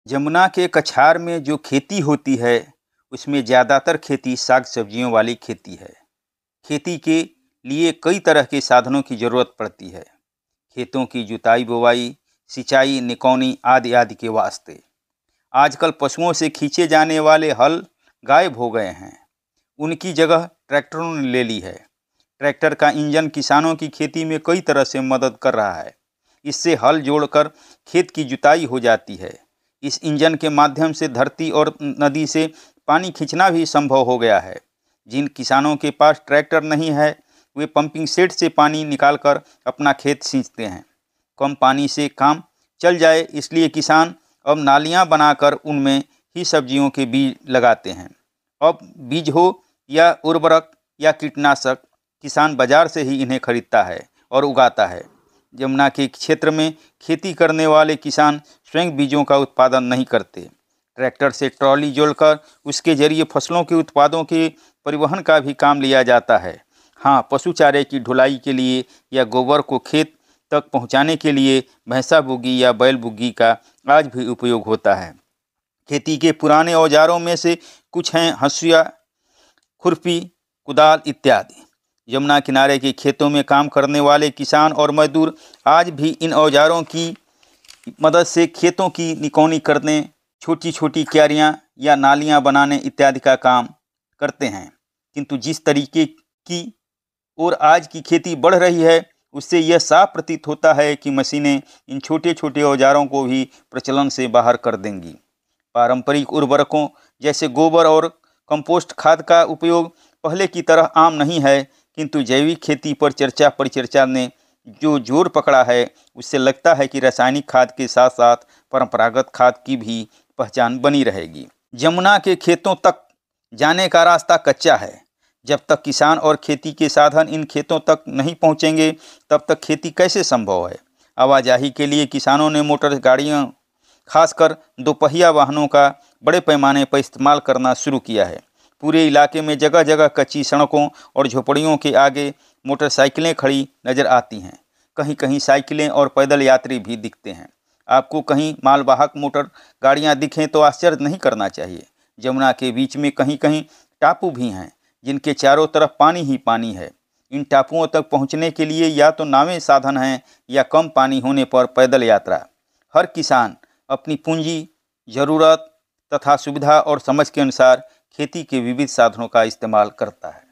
जमुना के कछार में जो खेती होती है उसमें ज़्यादातर खेती साग सब्जियों वाली खेती है। खेती के लिए कई तरह के साधनों की ज़रूरत पड़ती है। खेतों की जुताई बुवाई, सिंचाई, निकौनी आदि आदि के वास्ते आजकल पशुओं से खींचे जाने वाले हल गायब हो गए हैं। उनकी जगह ट्रैक्टरों ने ले ली है। ट्रैक्टर का इंजन किसानों की खेती में कई तरह से मदद कर रहा है। इससे हल जोड़कर खेत की जुताई हो जाती है। इस इंजन के माध्यम से धरती और नदी से पानी खींचना भी संभव हो गया है। जिन किसानों के पास ट्रैक्टर नहीं है वे पंपिंग सेट से पानी निकालकर अपना खेत सींचते हैं। कम पानी से काम चल जाए इसलिए किसान अब नालियां बनाकर उनमें ही सब्जियों के बीज लगाते हैं। अब बीज हो या उर्वरक या कीटनाशक, किसान बाजार से ही इन्हें खरीदता है और उगाता है। यमुना के क्षेत्र में खेती करने वाले किसान स्वयं बीजों का उत्पादन नहीं करते। ट्रैक्टर से ट्रॉली जोड़कर उसके जरिए फसलों के उत्पादों के परिवहन का भी काम लिया जाता है। हाँ, पशु चारे की ढुलाई के लिए या गोबर को खेत तक पहुंचाने के लिए भैंसा बुग्गी या बैल बुग्गी का आज भी उपयोग होता है। खेती के पुराने औजारों में से कुछ हैं हंसुआ, खुरपी, कुदाल इत्यादि। यमुना किनारे के खेतों में काम करने वाले किसान और मजदूर आज भी इन औजारों की मदद से खेतों की निकौनी करने, छोटी छोटी क्यारियां या नालियां बनाने इत्यादि का काम करते हैं। किंतु जिस तरीके की और आज की खेती बढ़ रही है उससे यह साफ प्रतीत होता है कि मशीनें इन छोटे छोटे औजारों को भी प्रचलन से बाहर कर देंगी। पारंपरिक उर्वरकों जैसे गोबर और कंपोस्ट खाद का उपयोग पहले की तरह आम नहीं है, किंतु जैविक खेती पर चर्चा परिचर्चा ने जो जोर पकड़ा है उससे लगता है कि रासायनिक खाद के साथ साथ परंपरागत खाद की भी पहचान बनी रहेगी। यमुना के खेतों तक जाने का रास्ता कच्चा है। जब तक किसान और खेती के साधन इन खेतों तक नहीं पहुंचेंगे तब तक खेती कैसे संभव है। आवाजाही के लिए किसानों ने मोटर गाड़ियां, खासकर दोपहिया वाहनों का बड़े पैमाने पर इस्तेमाल करना शुरू किया है। पूरे इलाके में जगह जगह कच्ची सड़कों और झोपड़ियों के आगे मोटरसाइकिलें खड़ी नज़र आती हैं। कहीं कहीं साइकिलें और पैदल यात्री भी दिखते हैं। आपको कहीं मालवाहक मोटर गाड़ियां दिखें तो आश्चर्य नहीं करना चाहिए। यमुना के बीच में कहीं कहीं टापू भी हैं जिनके चारों तरफ पानी ही पानी है। इन टापुओं तक पहुंचने के लिए या तो नावें साधन हैं या कम पानी होने पर पैदल यात्रा। हर किसान अपनी पूंजी, ज़रूरत तथा सुविधा और समझ के अनुसार खेती के विविध साधनों का इस्तेमाल करता है।